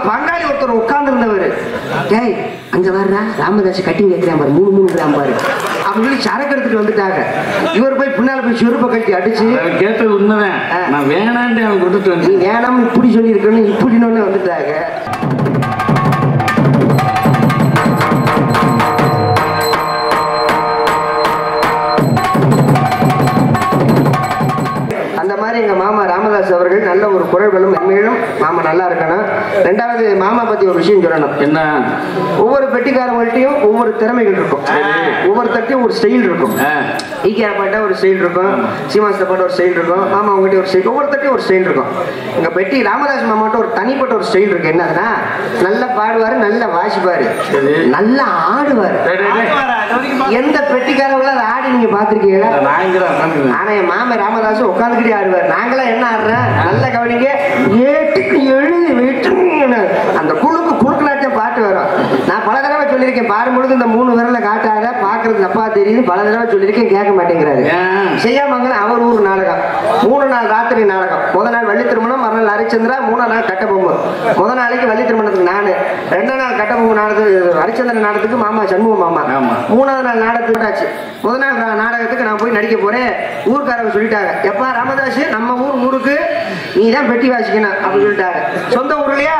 பங்காளி ஒருத்தர் உட்கார்ந்து இருந்தவர், டேய் அங்க வர்றா ராமதாஸ் கட்டிங் வைக்கிறான் பாரு, 3 கிராம் பாரு அப்படின்னு சொல்லி சரக்கு எடுத்துட்டு வந்துட்டாங்க. இவர் போய் பின்னால போய் செருப்பை கட்டி அடிச்சு, கேட்டது உண்மைதான், நான் வேணான்ட்டு அவன் கொடுத்துட்டு வந்து வேணாம் இப்படி சொல்லி இருக்கணும் இப்படின்னு வந்துட்டாங்க. அந்த மாதிரி எங்க மாமா ராமதாஸ் அவர்கள் நல்ல ஒரு குரல்களும் மென்மேலும் மாமா நல்லா இருக்கணும். ரெண்டாவது மாமா பத்தி ஒரு விஷயம் சொல்லணும். என்ன, ஒவ்வொரு பெட்டிக்காரங்கள்ட்டையும் ஒவ்வொரு திறமைகள் இருக்கும், ஒவ்வொருத்தட்டையும் ஒரு ஸ்டைல் இருக்கும். ஈகே பாட்ட ஒரு ஸ்டைல் இருக்கும், சீமாச பாட்ட ஒரு ஸ்டைல் இருக்கும், மாமா அவங்ககிட்ட ஒரு ஸ்டைல், ஒவ்வொருத்தட்டையும் ஒரு ஸ்டைல் இருக்கும். எங்க பெட்டி ராமதாஸ் மாமாட்ட ஒரு தனிப்பட்ட ஒரு ஸ்டைல் இருக்கு. என்னதுன்னா, நல்லா பாடுவாரு, நல்லா வாசிப்பாரு, நல்லா ஆடுவாரு. எந்த பெட்டிக்காரங்கள அதை ஆடி நீங்க பாத்திருக்கீங்களா? ஆனா என் மாமா ராமதாஸ் உட்காந்துக்கிட்டே ஆடுவார். நாங்களாம் என்ன ஆடுறேன் நல்ல கவனிங்க, ஏட்டுக்கு எழுதி விட்டு அந்த குழுக்கு குழுக்கலாட்டம் பாட்டு வரும். நான் பல தடவை சொல்லியிருக்கேன், பாடும்பொழுது இந்த 3 விரல காட்டாத பாக்குறது தப்பா தெரியுது, பல தடவை சொல்லியிருக்கேன், கேட்க மாட்டேங்கிறாரு. செய்யாமங்கன்னு அவர் ஊர் நாடகம், 3 நாள் ராத்திரி நாடகம். முதல் நாள் வள்ளி திருமணம், மறுநாள் ஹரிச்சந்திரா, 3ஆம் நாள் கட்டபொம்பு. முதல் நாளைக்கு வள்ளி திருமணத்துக்கு நானு, 2ஆம் நாள் கட்டபொம்பு நாடகத்துக்கு ஹரிச்சந்திரன் நாடகத்துக்கு மாமா சண்முக மாமா, 3ஆவது நாள் நாடகத்துக்கு ஆச்சு. முதல் நாள் நாடகத்துக்கு நான் போய் நடிக்க போறேன். ஊருக்காரங்க சொல்லிட்டாங்க, எப்பா ராமதாஸ் நம்ம ஊருக்கு நீ தான் பெட்டி வாசிக்கணும் அப்படின்னு சொல்லிட்டாங்க. சொந்த ஊர் இல்லையா,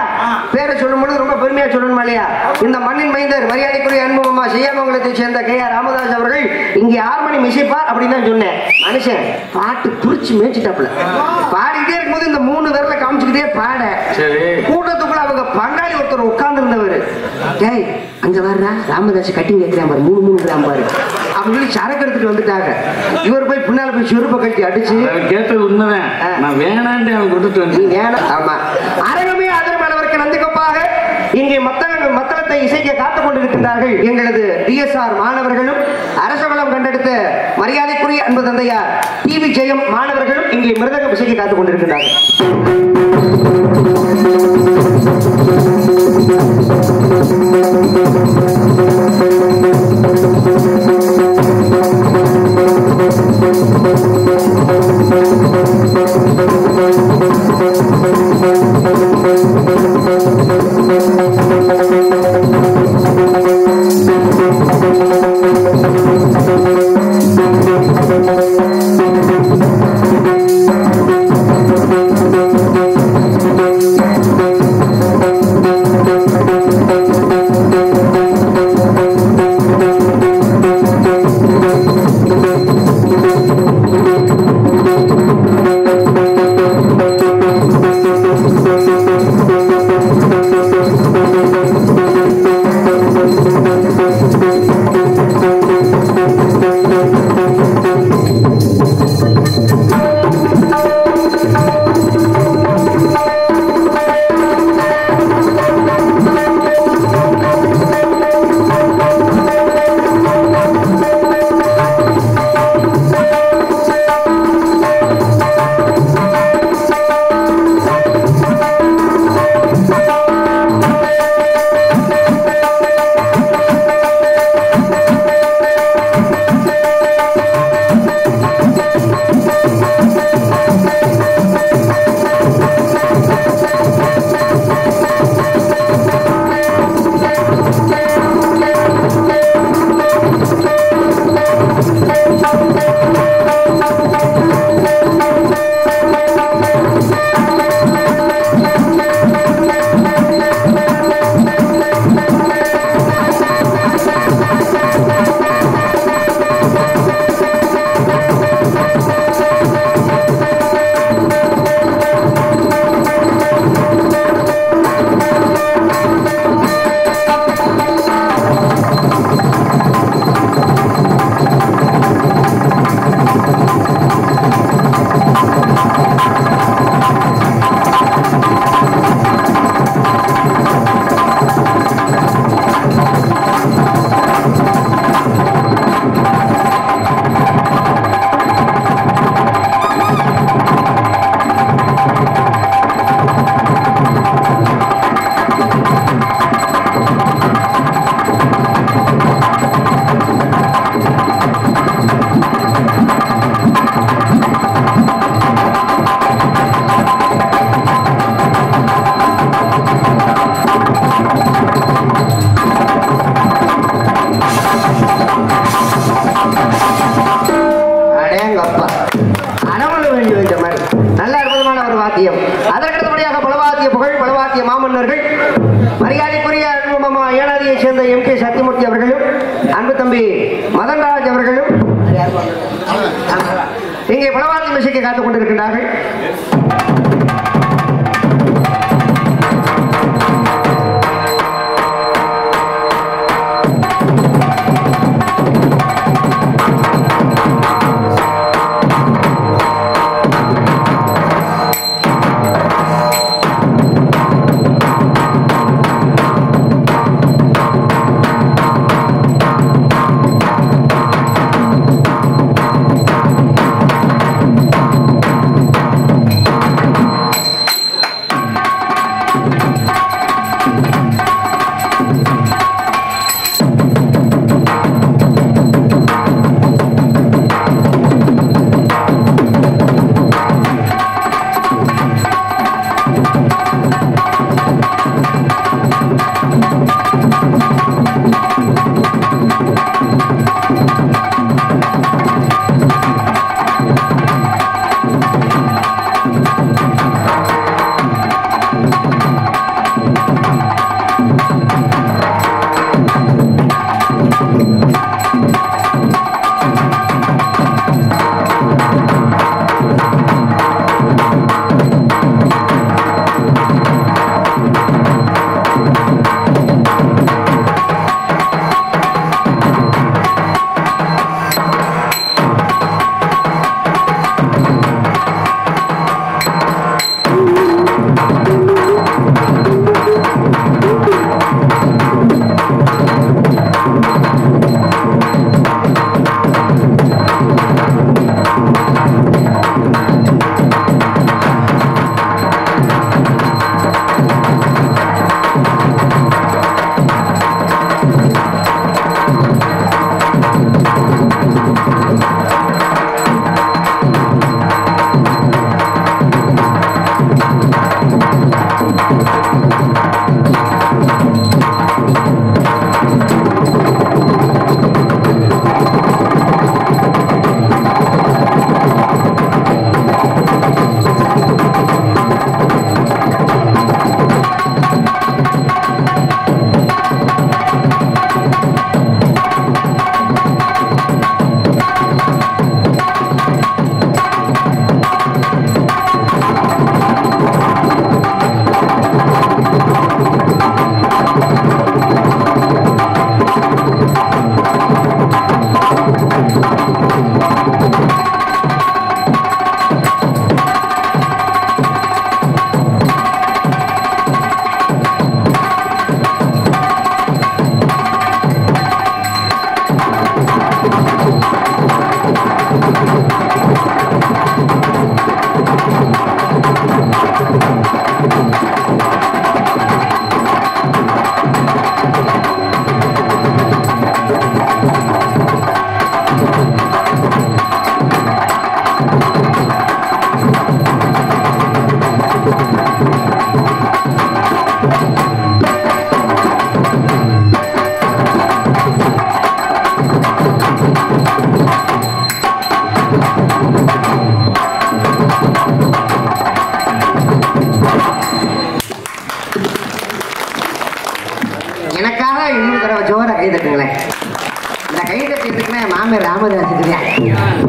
பேரை சொல்லும் பொழுது ரொம்ப பெருமையா சொல்லணுமா இல்லையா? இந்த மண்ணின் மைந்தர் மரியாதைக்குரிய அன்புமா செய்யாமங்கலத்தை சேர்ந்த கே.ஆர். ராமதாஸ் அவர்கள் இங்கே 6 மணி மிசிப்பார் அப்படின்னு தான் சொன்னேன். மனுஷன் பாட்டு புடிச்சு மேய்ச்சிட்டாப்புல பாடிக்கிட்டே இருக்கும்போது இந்த 3 விரல காமிச்சுக்கிட்டே பாட, கூட்டத்துக்குள்ள அவங்க பங்காளி ஒருத்தர் உட்கார்ந்து இருந்தவர், டேய் அங்க வர்றா ராமதாஸ் கட்டிங் வைக்கிறான் பாரு, 3 கிராம் பாரு அப்படின்னு சொல்லி சரக்கு எடுத்துட்டு வந்துட்டாங்க. இவர் போய் பின்னால போய் செருப்பை கட்டி அடிச்சு, கேட்டது உண்மைதான், நான் வேணான்ட்டு அவன் கொடுத்துட்டு வந்து ஆமா அரங்கமே ஆதரவானவருக்கு நந்திகொப்பாக இங்கே மத்தளத்தை இசைக்க காத்துக் கொண்டிருக்கின்றார்கள் எங்களது DSR மாணவர்களும் அரசவளம் கண்டெடுத்த மரியாதைக்குரிய அன்பு தந்தையார் டிவி ஜெயம் மாணவர்களும் இங்கே மிருதகம் இசைக்க காத்துக் கொண்டிருக்கின்றார்கள். புகழ் பலவாத்திய மாமன்னர்கள் மரியாதைக்குரிய அன்பு மாமா ஏனாதியை சேர்ந்த எம்.கே. சத்தியமூர்த்தி அவர்களும் அன்பு தம்பி மதன்ராஜ் அவர்களும் இங்கே பலவாத்தியம் இசைக்க காத்துக் கொண்டிருக்கின்றார்கள்.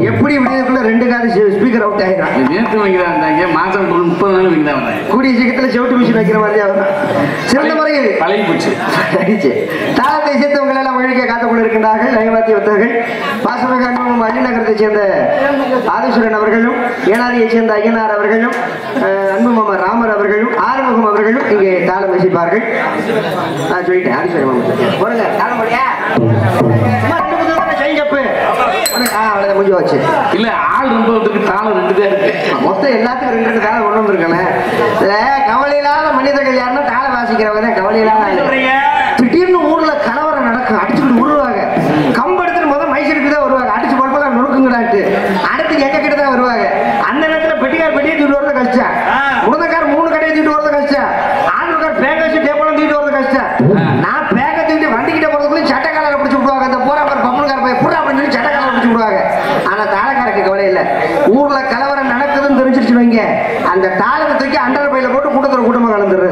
எப்படி இப்படிக்குள்ள 2 காது ஸ்பீக்கர் அவுட் ஆயிடும். நேற்று வைக்கிறாங்க மாசம் 30 நாள் வைக்கிறாங்க. கூடிய சீக்கிரத்தில் செவுட்டு மிஷின் வைக்கிற மாதிரி அவர் சிறந்த முறையில் பழகி போச்சு. தாளத்தை சேர்த்தவங்க எல்லாம் மகிழ்ச்சியை காத்துக் கொண்டிருக்கின்றார்கள். நயவாத்தி வத்தர்கள் பாசமிக அன்பும் அள்ளிநகரத்தை சேர்ந்த ஆதீஸ்வரன் அவர்களும் ஏனாதியை சேர்ந்த ஐயனார் அவர்களும் அன்பு மாமா ராமர் அவர்களும் ஆறுமுகம் அவர்களும் இங்கே தாளம் வசிப்பார்கள். நான் சொல்லிட்டேன் ஆதீஸ்வரன் மாமா போடுங்க தாளம் போடியா முடிஞ்சு வச்சு இல்ல ஆள் ரொம்ப தாளம் 2 தான் இருக்கு. மொத்தம் எல்லாத்துக்கும் 2 தாளம் கொண்டு வந்திருக்கானே. கவலையில்லாத மனிதர்கள் யாருன்னா தாளம் வாசிக்கிறவங்க தான் கவலையில்லாத. திடீர்னு ஊர்ல கலவரம் நடக்கும், அடிச்சுட்டு விடுவாங்க. கம்பு எடுத்துட்டு முதல் மைசூருக்கு தான் வருவாங்க, அடிச்சு படுப்பதான் நொறுக்குங்கடாட்டு. அடுத்து எங்க கிட்ட தான் வருவாங்க. அந்த நேரத்துல பெட்டிக்கார் பெட்டியை தூக்கிட்டு வரது கஷ்டம், உடனக்கார் 3 கடையை தூக்கிட்டு வரது கஷ்டம், ஆளுக்கார் பேக்க வச்சு டேபிளும் தூக்கிட்டு வரது கஷ்டம். நான் பேக்க தூக்கிட்டு வண்டிக்கிட்ட போறதுக்குள்ள சட்டக்காரரை பிடிச்சி விடுவாங்க. அந்த போறாப்பார் பம்மனுக்கார போய் புறா அப்படின்னு சொல்லி சட்டக்காரரை பிடிச்சி விடுவாங்க. ஆனா தாளக்காரருக்கு கவலை இல்லை. ஊர்ல கலவரம் நடக்குதுன்னு தெரிஞ்சிருச்சு வைங்க, அந்த தாளத்தை தூக்கி அண்டர் பையில போட்டு கூட்டத்துல கூட்டமா கலந்துடுறது.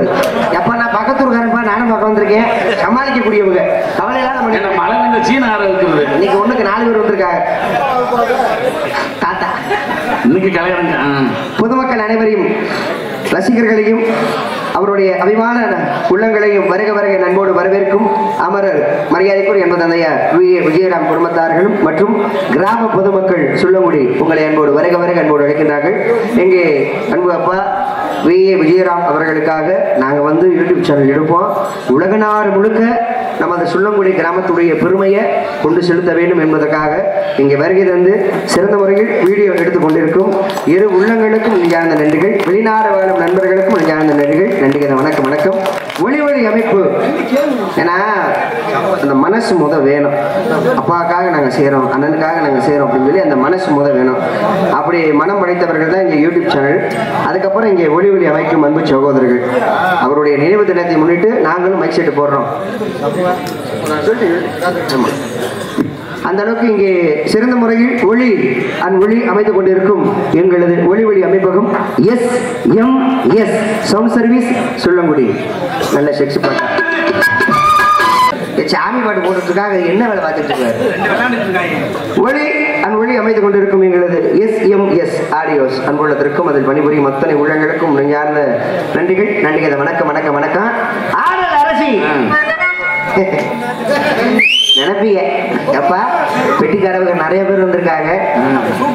சீன ஆற இருக்குது. இன்னைக்கு ஒண்ணுக்கு 4 பேர் வந்திருக்காங்க. தாத்தா இன்னைக்கு கலையரங்க. பொதுமக்கள் அனைவரையும் ரசிகர்களையும் அவருடைய அபிமான உள்ளங்களையும் வருக வருக நண்போடு வரவேற்கும் அமரர் மரியாதைக்குரிய என்பது தந்தையார் விஜயராம் குடும்பத்தார்களும் மற்றும் கிராம பொதுமக்கள் சொல்லமுடி உங்களை அன்போடு வருக வருக அன்போடு அழைக்கின்றார்கள். எங்கே அன்பு அப்பா விஜயராம் அவர்களுக்காக நாங்கள் வந்து யூடியூப் சேனல் எடுப்போம். உலக நாடு முழுக்க நமது சுள்ளங்குடி கிராமத்துடைய பெருமையை கொண்டு செலுத்த வேண்டும் என்பதற்காக இங்கே வருகை தந்து சிறந்த முறையில் வீடியோ எடுத்துக் கொண்டிருக்கும் இரு உள்ளங்களுக்கும் நெஞ்சார்ந்த நன்றிகள். வெளிநாடு வாழும் நண்பர்களுக்கும் நெஞ்சார்ந்த நன்றிகள். நன்றிகள். வணக்கம் வணக்கம். ஒளி அமைப்பு ஏன்னா அந்த மனசு வேணும். அப்பாவுக்காக நாங்கள் செய்கிறோம், அண்ணனுக்காக நாங்கள் செய்கிறோம் அப்படின்னு சொல்லி அந்த மனசு வேணும். அப்படி மனம் படைத்தவர்கள் தான் இங்கே யூடியூப் சேனல். அதுக்கப்புறம் இங்கே ஒளி அமைக்கும் அன்பு சகோதரர்கள் அவருடைய நினைவு தினத்தை முன்னிட்டு நாங்களும் மைக் செட்டு போடுறோம். அந்த அளவுக்கு இங்கே சிறந்த முறையில் ஒளி அமைத்துக் கொண்டிருக்கும் எங்களது ஒளி அமைப்பகம் SMS சவுண்ட் சர்வீஸ் சுள்ளங்குடி. நல்ல செக்ஸ் பாட்டு சாமி பாட்டு போடுறதுக்காக என்ன வேலை பார்த்துட்டு இருக்காரு. ஒளி அமைத்துக் கொண்டிருக்கும் எங்களது SMS ஆடியோஸ் அன்புள்ளதற்கும் அதில் பணிபுரியும் அத்தனை உள்ளங்களுக்கும் நெஞ்சார்ந்த நன்றிகள். நன்றிகள். வணக்கம் வணக்கம் வணக்கம். ஆடல் அரசி நினைப்பீங்க எப்பா பெட்டிக்காரர்கள் நிறைய பேர் வந்திருக்காங்க.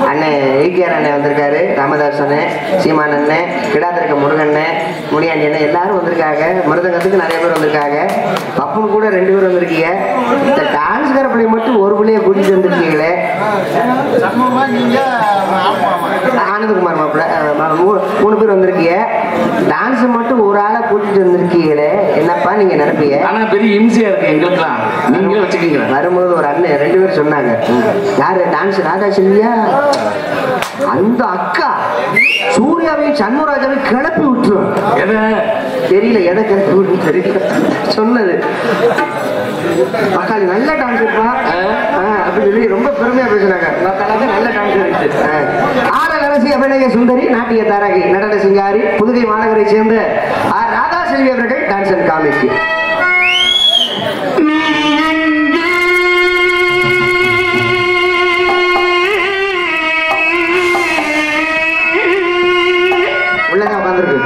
அண்ணன் ஏகேஆர் அண்ணன் வந்திருக்காரு, ராமதாஸ் அண்ணன், சீமான் அண்ணன், கிடாத்திருக்க முருகண்ணன், முனியாண்டி அண்ணன் எல்லாரும் வந்திருக்காங்க. மிருதங்கத்துக்கு நிறைய பேர் வந்திருக்காங்க. பப்பும் கூட 2 பேர் வந்திருக்கீங்க. இந்த டான்ஸ்கார பிள்ளைய மட்டும் ஒரு பிள்ளைய கூட்டிட்டு வந்திருக்கீங்களே. ஆனந்தகுமார் மாப்பிள்ள 3 பேர் வந்திருக்கீங்க. டான்ஸ் மட்டும் ஒரு ஆளை கூட்டிட்டு வந்திருக்கீங்களே, என்னப்பா நீங்க நினைப்பீங்க? ஆனா பெரிய இம்சையா இருக்கு எங்களுக்குலாம். நீங்களே வச்சுக்கீங்க. வரும்போது ஒரு அண்ணன் 2 பேர் சொன்னாங்க. யாரு? டான்ஸ் ராதா செல்வியா? அந்த அக்கா சூர்யாவையும் சண்முகராஜாவையும் கிளப்பி விட்டுரும். தெரியல எதை கிளப்பி விட்டு தெரியல சொன்னது. மக்கள் நல்ல டான்ஸ் இருப்பா அப்படின்னு சொல்லி ரொம்ப பெருமையா பேசுனாங்க. மக்களுக்கு நல்ல டான்ஸ் இருக்கு. ஆடல் அரசி அபிநய சுந்தரி, நாட்டிய தாரகி, நடன சிங்காரி, புதுகை மாநகரை சேர்ந்த ராதா செல்வி அவர்கள் டான்ஸ் அண்ட் காமிக்கு. உள்ளதான் உட்காந்துருக்கு.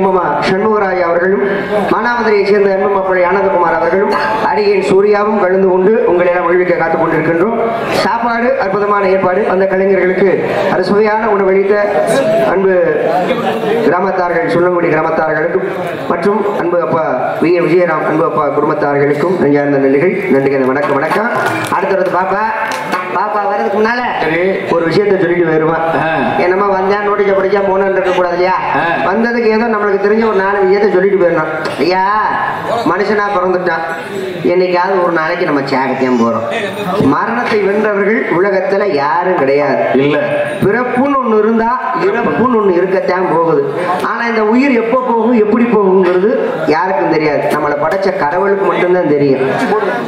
அன்புமா சண்முகராஜ் அவர்களும், மானாமதுரையை சேர்ந்த அன்புமா பழைய ஆனந்தகுமார் அவர்களும், அடியேன் சூர்யாவும் கலந்து கொண்டு உங்களெல்லாம் மகிழ்விக்க காத்துக் கொண்டிருக்கின்றோம். சாப்பாடு அற்புதமான ஏற்பாடு. அந்த கலைஞர்களுக்கு அறுசுவையான உணவளித்த அன்பு கிராமத்தார்கள், சொல்லங்குடி கிராமத்தார்களுக்கும் மற்றும் அன்பு அப்பா விஜயராம் அன்பு அப்பா குடும்பத்தார்களுக்கும் நெஞ்சார்ந்த நன்றிகள். நன்றிகள். வணக்கம் வணக்கம். அடுத்தது பாப்பா வரதுக்கு முன்னால ஒரு விஷயத்த சொல்லிட்டு வருவான். என்னமா வந்தா நோட்டீஸ படிச்சா போனன்னு இருக்க கூடாது இல்லையா? வந்ததுக்கு ஏதோ நம்மளுக்கு தெரிஞ்ச ஒரு 4 விஷயத்த சொல்லிட்டு போயிடணும். ஐயா, மனுஷனா பிறந்துட்டான், என்னைக்காவது ஒரு நாளைக்கு நம்ம சாகத்தையும் போறோம். மரணத்தை வென்றவர்கள் உலகத்துல யாரும் கிடையாது. இல்ல, பிறப்புன்னு ஒண்ணு இருந்தா இறப்புன்னு ஒண்ணு இருக்கத்தான் போகுது. ஆனா இந்த உயிர் எப்ப போகும், எப்படி போகுங்கிறது யாருக்கும் தெரியாது. நம்மளை படைச்ச கடவுளுக்கு மட்டும்தான் தெரியும்.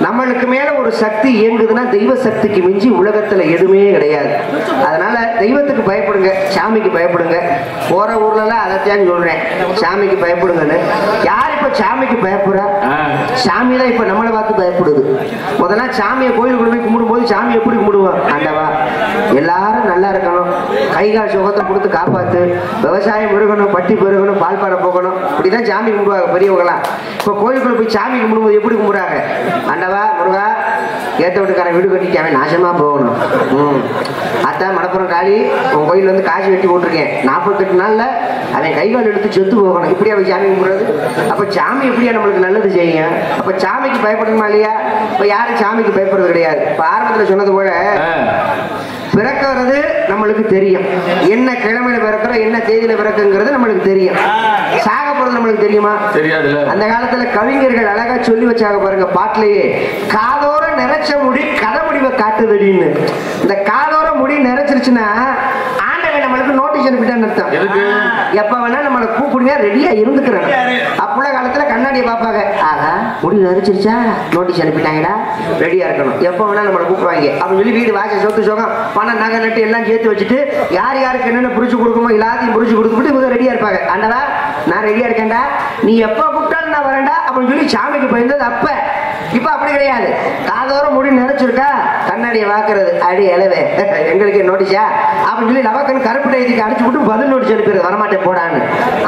நம்மளுக்கு மேல ஒரு சக்தி இயங்குதுன்னா தெய்வ சக்திக்கு மிஞ்சி உலகத்துல எதுவுமே கிடையாது. அதனால தெய்வத்துக்கு பயப்படுங்க, சாமிக்கு பயப்படுங்க. போற ஊர்ல எல்லாம் அதைத்தான் சொல்றேன், சாமிக்கு பயப்படுங்கன்னு. யார் இப்ப சாமிக்கு பயப்படுறா? சாமி தான் இப்ப நம்மளை பார்த்து பயப்படுது. முதல்ல சாமியை கோயிலுக்குள்ள போய் கும்பிடும் போது சாமி எப்படி கும்பிடுவோம்? ஆண்டவா எல்லாரும் நல்லா இருக்கணும், கைகால் சுகத்தை கொடுத்து காப்பாத்து, விவசாயம் பெருகணும், பட்டி பெருகணும், பால்பாட போகணும், இப்படிதான் சாமி கும்பிடுவாங்க பெரியவங்களாம். இப்ப கோயிலுக்குள்ள போய் சாமி கும்பிடும்போது எப்படி கும்பிடுறாங்க? ஆண்டவா முருகா, ஏத்த வீட்டுக்காரன் வீடு கட்டிக்காம நாசமா போகணும். அத்தான் மடப்புறம் காளி, உன் கோயில் வந்து காசு வெட்டி போட்டிருக்கேன், 48 நாள்ல அவன் கைகால் எடுத்து செத்து போகணும். இப்படியா சாமி கும்பிடுறது? அப்ப சாமி எப்படியா நம்மளுக்கு நல்லது செய்யும்? அப்ப சாமிக்கு பயப்படணுமா இல்லையா? இப்ப யாரும் சாமிக்கு பயப்படுறது கிடையாது. இப்ப ஆரம்பத்துல சொன்னது போல பிறக்கிறது நம்மளுக்கு தெரியும், என்ன கிழமையில பிறக்கிறோம், என்ன தேதியில பிறக்குங்கிறது நம்மளுக்கு தெரியும். சாக போறது நம்மளுக்கு தெரியுமா? தெரியாது. அந்த காலத்துல கவிஞர்கள் அழகா சொல்லி வச்சாங்க பாருங்க பாட்டிலேயே, காதோர நிறைச்ச முடி கதை முடிவை காட்டுதடின்னு. இந்த காதோர முடி நிறைச்சிருச்சுன்னா ஆண்டவன் நம்மளுக்கு நோட்டீஸ் அனுப்பிட்டான்னு அர்த்தம். எப்ப வேணா நம்மளை கூப்பிடுங்க, ரெடியா இருந்துக்கிறாங்க. அப்போல காலத்துல கண்ணாடியை பார்ப்பாங்க, ஆகா முடி நிறைச்சிருச்சா, நோட்டீஸ் அனுப்பிட்டாங்கடா, ரெடியா இருக்கணும், எப்ப வேணா நம்மளை கூப்பிடுவாங்க அப்படின்னு சொல்லி வீடு வாசல் சொத்து சோகம் பணம் நகை நட்டு எல்லாம் சேர்த்து வச்சுட்டு யார் யாருக்கு என்னென்ன புரிச்சு கொடுக்குமோ எல்லாத்தையும் புரிச்சு கொடுத்துட்டு இவங்க ரெடியா இருப்பாங்க. ஆண்டவா நான் ரெடியா இருக்கேன்டா, நீ எப்ப கூப்பிட்டாலும் நான் வரேன்டா அப்படின்னு சொல்லி சாமிக்கு போயிருந்தது அப்ப. இப்ப அப்படி கிடையாது. காதோர முடி நிறைச்சிருக்கா, கண்ணாடியை வாக்குறது, அடி அளவே எங்களுக்கு நோட்டீஸா அப்படின்னு சொல்லி லவக்கன்னு கருப்பு டைத்துக்கு அடிச்சு விட்டு பதில் நோட்டீஸ் அனுப்பிடுறது, வரமாட்டேன் போடான்னு.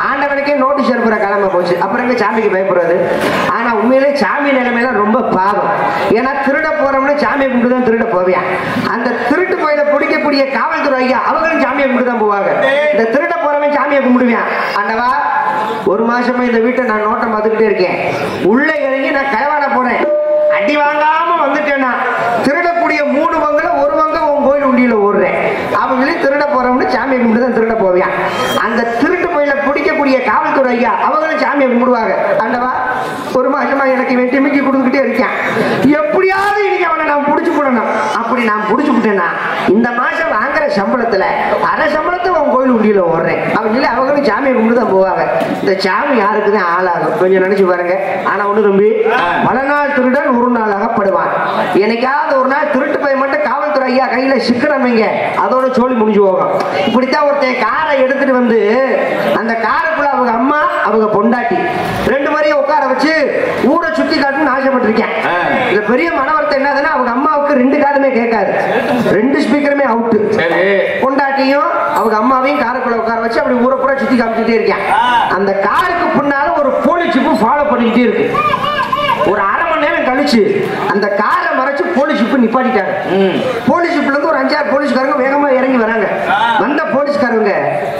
ஆண்டவனுக்கே நோட்டீஸ் அனுப்புற கிளம்ப போச்சு. அப்புறம் எங்க சாமிக்கு பயப்படுறது? ஆனா உண்மையிலே சாமி நிலைமையில ரொம்ப பாவம். ஏன்னா திருட போறோம்னு சாமியை கும்பிட்டு தான் திருட போவேன். அந்த திருட்டு போயில பிடிக்கக்கூடிய காவல்துறை ஐயா அவங்களும் சாமியை கும்பிட்டு தான் போவாங்க. இந்த திருட போறவன் சாமியை கும்பிடுவேன். ஆண்டவா ஒரு மாசமா இந்த வீட்டை நான் நோட்டம் பார்த்துக்கிட்டே இருக்கேன், உள்ள இறங்கி நான் களவாட போனேன், அடி வாங்காம வந்துட்டேன்னா திருடக்கூடிய 3 பங்குல 1 பங்கு உன் கோயில் உண்டியில ஓடுறேன் அப்படின்னு சொல்லி திருட போறவனு சாமியை கும்பிட்டு தான் திருட போவேன். அந்த திருட்டு போயில பிடிக்கக்கூடிய காவல்துறை ஐயா அவங்களும் சாமியை கும்பிடுவாங்க. ஆண்டவா ஒரு மாசமா எனக்கு வெட்டிமைக்கு கொடுத்துக்கிட்டே இருக்கேன், எப்படியாவது இன்னைக்கு அவனை நான் புடிச்சு போடணும். அப்படி நான் புடிச்சு விட்டேன்னா இந்த மாசம் வாங்குற சம்பளத்துல அரை சம்பளத்தை உன் கோயில் உண்டியில ஓடுறேன் அப்படின்னு சொல்லி அவங்களும் சாமியை கும்பிட்டு தான் போவாங்க. இந்த சாமி யாருக்குதான் ஆளாகும் கொஞ்சம் நினைச்சு பாருங்க. ஆனா ஒண்ணு தம்பி, பல நாள் திருடன் ஒரு நாள் அகப்படுவான். என்னைக்காவது ஒரு நாள் திருட்டு போய் மட்டும் காவல்துறை ஐயா கையில சிக்கனமைங்க, அதோட சோழி முடிஞ்சு போகும். இப்படித்தான் ஒருத்தன் காரை எடுத்துட்டு வந்து அந்த காருக்குள்ள அவங்க அம்மா அவங்க பொண்டாட்டி 2 பேரையும் உட்கார வச்சு ஊரை சுத்தி காட்டுன்னு ஆசைப்பட்டிருக்கேன். இதுல பெரிய மனவர்த்தம் என்னதுன்னா, அவங்க அம்மாவுக்கு 2 காதுமே கேட்காது, 2 ஸ்பீக்கருமே அவுட்டு. பொண்டாட்டியும் அவங்க அம்மாவையும் காருக்குள்ள உட்கார வச்சு அப்படி ஊரை கூட சுத்தி காமிச்சுட்டே இருக்கேன். அந்த காருக்கு பின்னால ஒரு போலீஸ் ஜீப் ஃபாலோ பண்ணிக்கிட்டே இருக்கு. ஒரு அரை மணி நேரம் கழிச்சு அந்த காரை மறைச்சு போலீஸ் ஜீப் நிப்பாட்டிட்டாங்க. போலீஸ் ஜீப்ல இருந்து ஒரு 5-6 போலீஸ்காரங்க வேகமா இறங்கி வராங்க. வந்த போலீஸ்காரங்க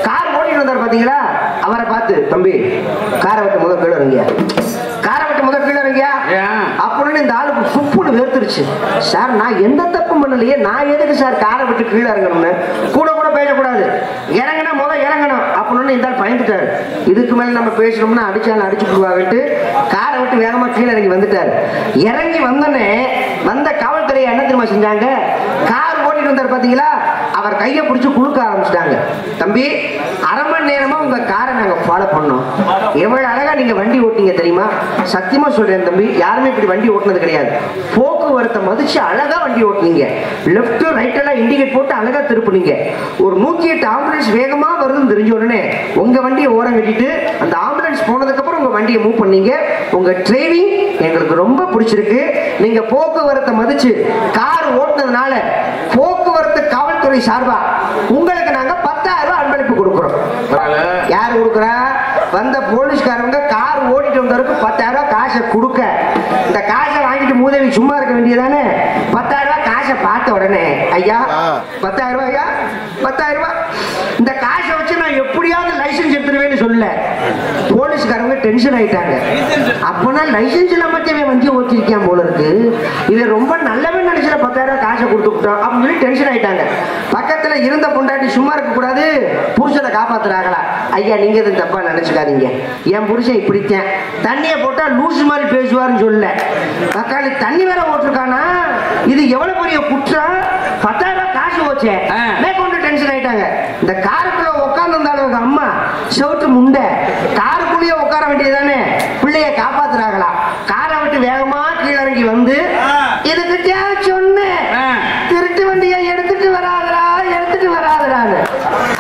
கார் ஓட்டிட்டு வந்தாரு பாத்தீங்களா, அவரை பார்த்து, தம்பி காரை விட்டு முதல் கீழே இறங்கியா, காரை விட்டு முதல் கீழே இறங்கியா அப்படின்னு இந்த ஆளுக்கு சுப்புன்னு வேர்த்துருச்சு. சார் நான் எந்த தப்பும் பண்ணலையே, நான் எதுக்கு சார் காரை விட்டு கீழே இறங்கணும்னு கூட கூட பேசக்கூடாது, இறங்கினா முதல் இறங்கணும் அப்படின்னு இந்த ஆள் பயந்துட்டாரு. இதுக்கு மேல நம்ம பேசணும்னா அடிச்சாலும் அடிச்சு போடுவாங்கட்டு காரை விட்டு வேகமா கீழே இறங்கி வந்துட்டாரு. இறங்கி வந்தோடனே வந்த காவல்துறையை என்ன தெரியுமா செஞ்சாங்க, கார் ஓட்டிட்டு வந்தாரு பாத்தீங்களா, அவர் கையை பிடிச்சு குலுக்க ஆரம்பிச்சிட்டாங்க. தம்பி அரை மணி நேரமா உங்க காரை நாங்க ஃபாலோ பண்ணோம், எவ்வளவு அழகா நீங்க வண்டி ஓட்டிங்க தெரியுமா, சத்தியமா சொல்றேன் தம்பி யாருமே இப்படி வண்டி ஓட்டினது கிடையாது, போக்குவரத்தை மதிச்சு அழகா வண்டி ஓட்டுனீங்க, லெப்ட் ரைட் எல்லாம் இண்டிகேட் போட்டு அழகா திருப்புனீங்க, ஒரு 108 ஆம்புலன்ஸ் வேகமா வருதுன்னு தெரிஞ்ச உடனே உங்க வண்டியை ஓரம் கட்டிட்டு அந்த ஆம்புலன்ஸ் போனதுக்கு அப்புறம் உங்க வண்டியை மூவ் பண்ணீங்க. உங்க டிரைவிங் எங்களுக்கு ரொம்ப பிடிச்சிருக்கு. நீங்க போக்குவரத்தை மதிச்சு கார் ஓட்டுனதுனால போக்குவரத்து காவல்துறை சார்பா உங்களுக்கு நாங்க 10,000 ரூபாய் அன்பளிப்பு கொடுக்கிறோம். யாரு கொடுக்குறா? வந்த போலீஸ்காரங்க கார் ஓட்டிட்டு வந்தவருக்கு 10,000 ரூபாய் காசை கொடுக்க, இந்த காசை வாங்கிட்டு மூதேவி சும்மா இருக்க வேண்டியதானே? 10,000 ரூபாய் காசை பார்த்த உடனே, ஐயா 10,000 ரூபாய், ஐயா 10,000 ரூபாய், இந்த காசை வச்சு நான் எப்படியாவது லைசன்ஸ் எடுத்துருவேன்னு சொல்ல போலீஸ்காரங்க டென்ஷன் ஆயிட்டாங்க. அப்பனா லைசன்ஸ் இல்லாம வண்டி ஓட்டிருக்கேன் போல இருக்கு, இதை ரொம்ப நல்லவன் நினைச்சிட 10,000 ரூபாய் காசை கொடுத்துட்டோம் அப்படின்னு சொல்லி டென்ஷன் ஆயிட்டாங்க. பக்கத்துல இருந்த பொண்டாட்டி சும்மா இருக்க கூடாது, புருஷனை காப்பாத்துறாங்களா? ஐயா நீங்க எதுவும் தப்பா நினைச்சுக்காதீங்க, என் புருஷன் இப்படித்தான், தண்ணியை போட்டா லூசு மாதிரி பேசுவாருன்னு சொல்ல, தக்காளி தண்ணி வேற ஓட்டிருக்கானா, இது எவ்வளவு பெரிய குற்றம், 10,000 ரூபாய் காசு போச்சே. மேற்கொண்டு டென்ஷன் ஆயிட்டாங்க. இந்த காருக்குள்ள உட்கார்ந்து இருந்தாலும் அம்மா செவுட்டு முண்டை, காருக்குள்ளேயே உட்கார வேண்டியதானே, பிள்ளைய காப்பாத்துறாங்களா? காரை விட்டு வேகமா கீழே இறங்கி வந்து இதுக்கிட்ட சொன்னேன், திருட்டு வண்டியை எடுத்துட்டு வராதரா எடுத்துட்டு வராதரான்னு.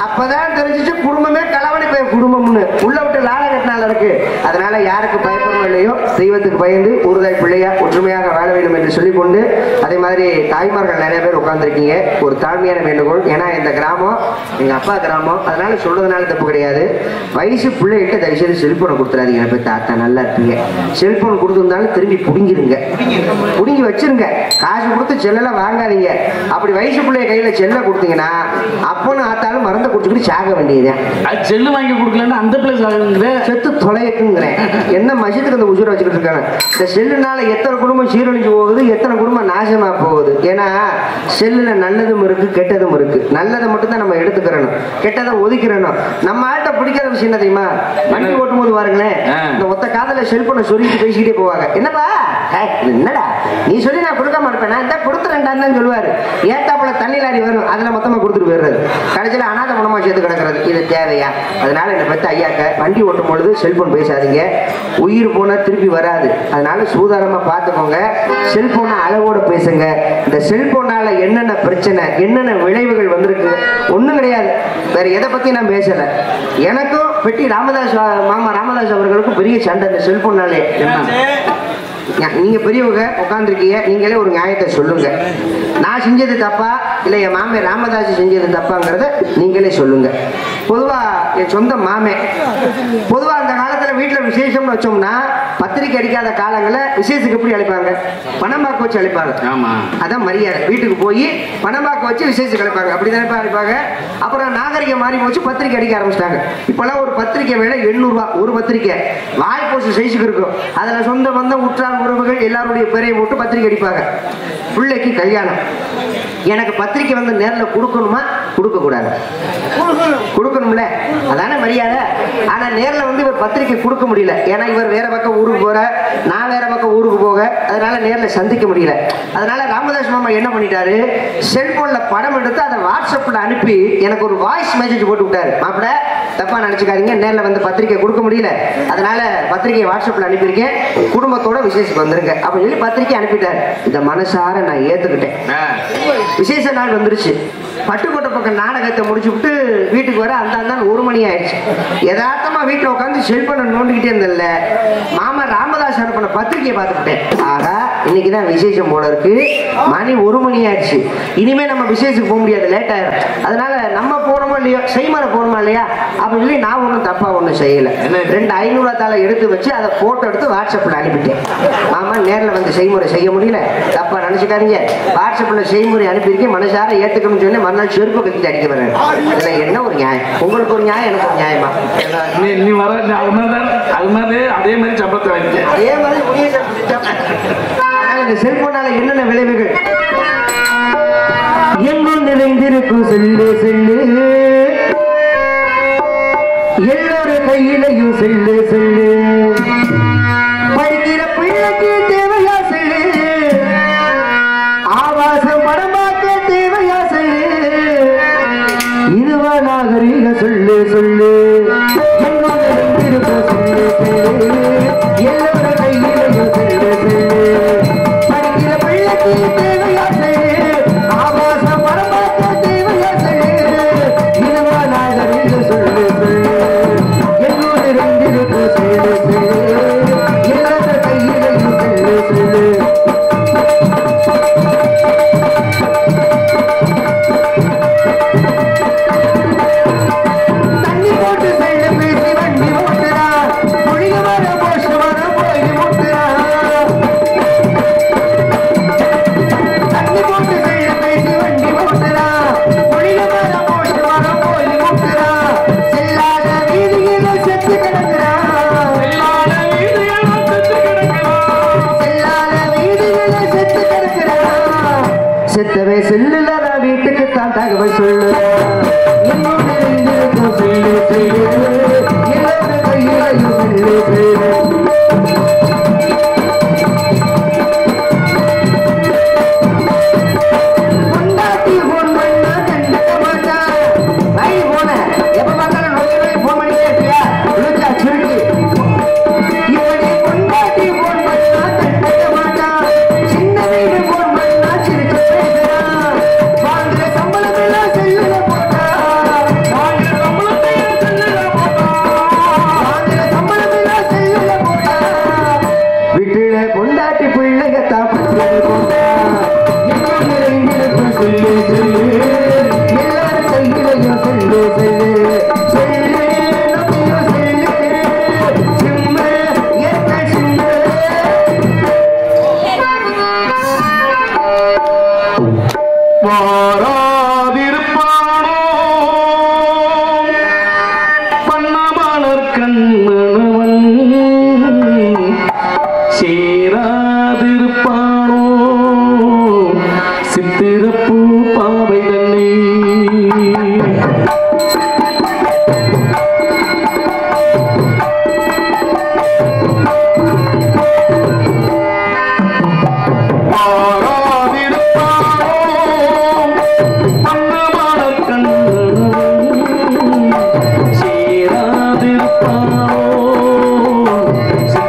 அப்பதான் தெரிஞ்சிச்சு குடும்பமே களவணி போய் குடும்பம்னு உள்ள விட்டு லாட கட்டினால இருக்கு. அதனால யாருக்கு பயப்படணும் இல்லையோ தெய்வத்துக்கு பயந்து ஒருதாய் பிள்ளையா ஒற்றுமையாக வாழ வேண்டும் என்று சொல்லிக்கொண்டு, அதே மாதிரி தாய்மார்கள் நிறைய பேர் உட்கார்ந்துருக்கீங்க. ஒரு தாழ்மையான வேண்டுகோள், ஏன்னா இந்த கிராமம் எங்க அப்பா கிராமம், அதனால சொல்றதுனால தப்பு கிடையாது. வயசு பிள்ளைகிட்ட தயவுசெய்து செல்போனை கொடுத்துறாதீங்க. போய் தாத்தா நல்லா இருப்பீங்க, செல்போன் கொடுத்துருந்தாலும் திரும்பி புடுங்கிருங்க, புடுங்கி வச்சிருங்க, காசு கொடுத்து செல்லெல்லாம் வாங்காதீங்க. அப்படி வயசு பிள்ளைய கையில செல்ல கொடுத்தீங்கன்னா அப்பன்னு ஆத்தாலும் மறந்து குடிச்சுக்கிட்டு சாக வேண்டியதுதான். செல்லு வாங்கி கொடுக்கலன்னா அந்த பிள்ளை செத்து தொலையட்டுங்கிறேன். என்ன மசித்துக்கு அந்த உசுரை வச்சுக்கிட்டு இருக்காங்க. இந்த செல்லுனால எத்தனை குடும்பம் சீரழிஞ்சு போகுது, எத்தனை குடும்பம் நாசமா போகுது. ஏன்னா செல்லுல நல்லதும் இருக்கு கெட்டதும் இருக்கு. நல்லதை மட்டும் தான் நம்ம எடுத்துக்கிறணும், கெட்டதை ஒதுக்கிறணும். நம்ம ஆள்கிட்ட பிடிக்காத விஷயம் என்ன தெரியுமா? வண்டி ஓட்டும் போது பாருங்களேன், இந்த ஒத்த காதல செல்போனை சொல்லிட்டு பேசிக்கிட்டே போவாங்க. என்னப்பா என்னடா நீ சொல்லி நான் கொடுக்க மாட்டேன், நான் இந்த கொடுத்துறேன்டான்னு தான் சொல்லுவாரு. ஏத்தாப்புல தண்ணி லாரி வரும், அதுல மொத்தமா கொடுத்துட்டு போயிடுறது, கடைசியில அனாத பணமா சேர்த்து கிடக்கிறது. இது தேவையா? அதனால என்னை பத்தி ஐயாக்க வண்டி ஓட்டும் பொழுது செல்போன் பேசாதீங்க, உயிர் போனா திருப்பி வராது. அதனால சூதானமா பார்த்துக்கோங்க, செல்போனை அளவோட பேசுங்க. இந்த செல்போனால என்னென்ன பிரச்சனை என்னென்ன விளைவுகள் வந்திருக்கு ஒண்ணும் கிடையாது. வேற எதை பத்தி நான் பேசல. எனக்கும் பெட்டி ராமதாஸ் மாமா ராமதாஸ் அவர்களுக்கும் பெரிய சண்டை இந்த செல்போனாலே. நீங்க பெரியவங்க உட்காந்துருக்கீங்க, நீங்களே ஒரு நியாயத்தை சொல்லுங்க. நான் செஞ்சது தப்பா இல்ல என் மாமே ராமதாஸ் செஞ்சது தப்பாங்கிறத நீங்களே சொல்லுங்க. பொதுவா என் சொந்த மாமே பொதுவா அந்த காலத்துல வீட்டுல விசேஷம்னு வச்சோம்னா பத்திரிக்கை அடிக்காத காலங்கள விசேஷத்துக்கு எப்படி அழைப்பாங்க? பணமாக்க வச்சு அழைப்பாங்க. அதான் மரியாதை. வீட்டுக்கு போய் பணமாக்க வச்சு விசேஷத்துக்கு அழைப்பாங்க. அப்படிதான் அழைப்பாங்க. அப்புறம் நாகரிகம் மாறி போச்சு, பத்திரிக்கை அடிக்க ஆரம்பிச்சிட்டாங்க. இப்பெல்லாம் ஒரு பத்திரிக்கை விலை 800 ரூபாய். ஒரு பத்திரிக்கை வாய்ப்போச்சு சைஸுக்கு இருக்கும். அதுல சொந்த பந்தம் உற்றார் உறவுகள் எல்லாருடைய பேரையை போட்டு பத்திரிக்கை அடிப்பாங்க. பிள்ளைக்கு கல்யாணம், எனக்கு பத்திரிக்கை வந்து நேரில் கொடுக்கணுமா கொடுக்க கூடாது? கொடுக்கணும்ல, அதான மரியாதை. ஆனா நேரில் வந்து இவர் பத்திரிக்கை கொடுக்க முடியல, ஏன்னா இவர் வேற பக்கம் ஊருக்கு போற, நான் வேற பக்கம் ஊருக்கு போக, அதனால நேரில் சந்திக்க முடியல. அதனால ராமதாஸ் மாமா என்ன பண்ணிட்டாரு, செல்போன்ல படம் எடுத்து அதை வாட்ஸ்அப்ல அனுப்பி எனக்கு ஒரு வாய்ஸ் மெசேஜ் போட்டு விட்டாரு. மாப்பிள்ள தப்பா நினைச்சுக்காதீங்க, நேரில் வந்து பத்திரிக்கை கொடுக்க முடியல, அதனால பத்திரிகையை வாட்ஸ்அப்ல அனுப்பியிருக்கேன், குடும்பத்தோட விசேஷத்துக்கு வந்துருங்க அப்படின்னு சொல்லி பத்திரிக்கை அனுப்பிட்டாரு. இந்த மனசார நான் ஏத்துக்கிட்டேன். விசேஷ நாள் வந்துருச்சு. பட்டுக்கோட்டை பக்கம் நாடகத்தை முடிச்சு விட்டு வீட்டுக்கு வர அந்த 1 மணி ஆயிடுச்சு. யதார்த்தமா வீட்டுல உட்காந்து செல்போனை நோண்டிக்கிட்டே இருந்தல, மாமா ராமதாஸ் அனுப்பின பத்திரிகையை பார்த்துக்கிட்டேன். ஆகா இன்னைக்குதான் விசேஷம் போல இருக்கு, மணி 1 மணி ஆயிடுச்சு, இனிமே நம்ம விசேஷத்துக்கு போக முடியாது, லேட் ஆயிரும். அதனால நம்ம போறோமோ இல்லையோ செய்முறை போறோமா இல்லையா அப்படின்னு சொல்லி நான் ஒன்றும் தப்பா ஒன்றும் செய்யல. 2 500 தாளை எடுத்து வச்சு அதை போட்டோ எடுத்து வாட்ஸ்அப்ல அனுப்பிட்டேன். மாமா நேரில் வந்து செய்முறை செய்ய முடியல, தப்பா நினைச்சுக்காதீங்க, வாட்ஸ்அப்ல செய்முறை அனுப்பியிருக்கேன், மனசார ஏத்துக்கணும்னு சொல்லி மறுநாள் செருப்பு கட்டிட்டு அடிக்க வரேன். இதுல என்ன ஒரு நியாயம்? உங்களுக்கு ஒரு நியாயம், எனக்கு ஒரு நியாயமா? நீ வர அது மாதிரி அதே மாதிரி சம்பளத்தை வாங்கிக்க, அதே மாதிரி இந்த செல்போனால என்னென்ன விளைவுகள் எங்கும் நிறைந்திருக்கும் செல்லு செல்லு, எல்லோரும் கையிலையும் செல்லு செல்லு, படிக்கிற பிள்ளைக்கு தேவையா செல்லு, ஆபாசம் படமாக்க தேவையா செல்லு, இதுவா நாகரீக சொல்லு சொல்லு, எங்கும் நிறைந்திருக்கும் செல்லு செல்லு, எல்லோரும் கையிலையும் செல்லு செல்லு, படிக்கிற பிள்ளைக்கு தேவையா செல்லு, ஆபாசம் படமாக்க தேவையா செல்லு, இதுவா நாகரீக சொல்லு சொல்லு, எங்கும் நிறைந்திருக்கும் செல்லு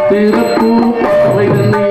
திருப்பூ பாவைதனை